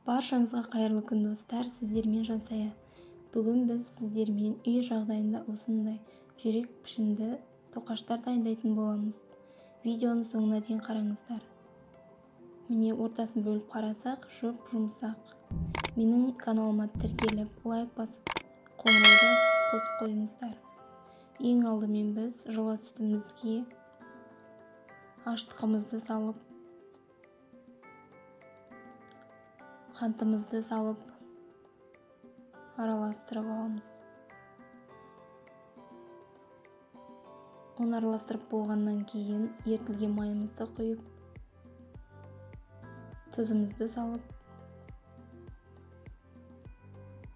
Баршаңызға қайырлы күн достар, сіздермен Жансая. Бүгін біз сіздермен үй жағдайында осындай жүрек пішінді тоқаштар дайындайтын боламыз. Видеоны соңына дейін қараңыздар. Міне ортасын бөліп қарасақ, жұмсақ. Менің каналыма тіркеліп, лайк басып, қоңырауды қосып қойыңыздар. Ең алдымен біз жылы сүтімізге аштығымызды салып, қантымызды салып араластырып аламыз. Оны араластырып болғаннан кейін ерітілген майымызды құйып, тұзымызды салып,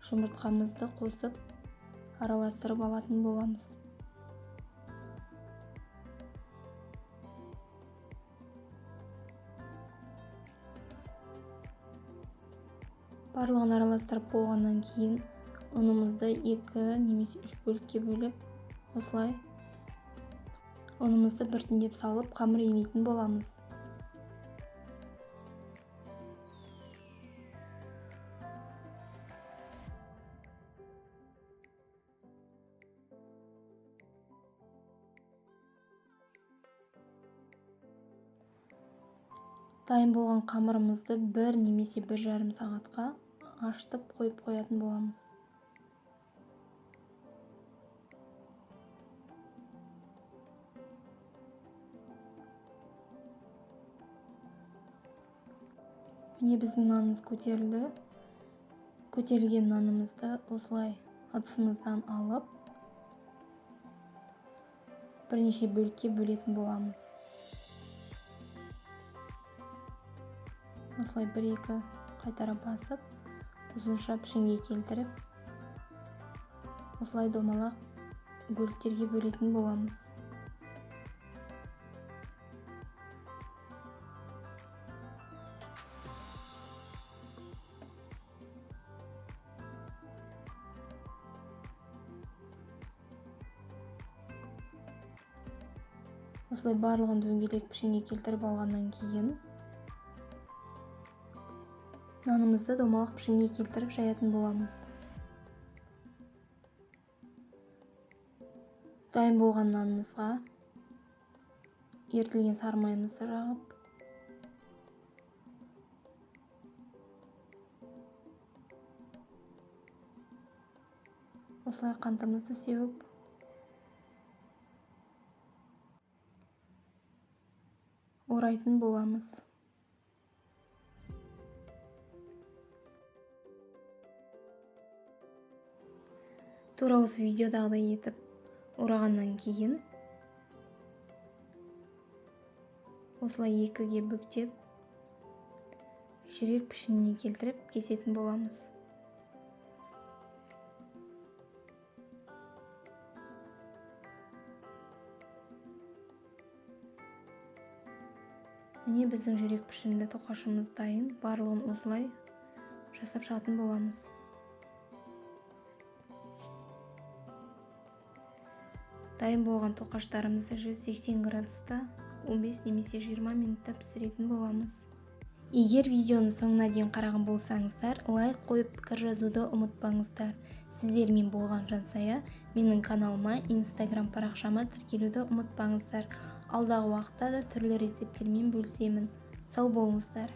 жұмыртқамызды қосып араластырып алатын боламыз. Барлығын араластырып болғаннан кейін ұнымызды 2 немесе 3 бөлікке бөліп, осылай ұнымызды біртіндеп салып қамыр илейтін боламыз. Дайын болған қамырымызды 1 немесе 1,5 сағатқа ашытып қойып қоятын боламыз. Міне біздің нанымыз көтерілді. Көтерілген нанымызды осылай ыдысымыздан алып, бірнеше бөлікке бөлетін боламыз. Осылай 1-2 қайтара басып, ұзынша пішінге келтіріп, осылай домалақ бөліктерге бөлетін боламыз. Осылай барлығын дөңгелек пішінге келтіріп алғаннан кейін нанымызды домалақ пішінге келтіріп жаятын боламыз. Дайын болған нанымызға ерітілген сары майымызды жағып, осылай қантымызды сеуіп, орайтын боламыз. Тура осы видеодағыдай етіп орағаннан кейін осылай 2-ге бүктеп жүрек пішініне келтіріп кесетін боламыз. Міне біздің жүрек пішінді тоқашымыз дайын. Барлығын осылай жасап шығатын боламыз. Дайын болған тоқаштарымызды 180 градуста 15 немесе 20 минутта пісіретін боламыз. Егер видеоны соңына дейін қараған болсаңыздар, лайк қойып пікір жазуды ұмытпаңыздар. Сіздермен болған Жансая. Менің каналыма, Instagram парақшама тіркелуді ұмытпаңыздар. Алдағы уақытта да түрлі рецептермен бөлісемін. Сау болыңыздар.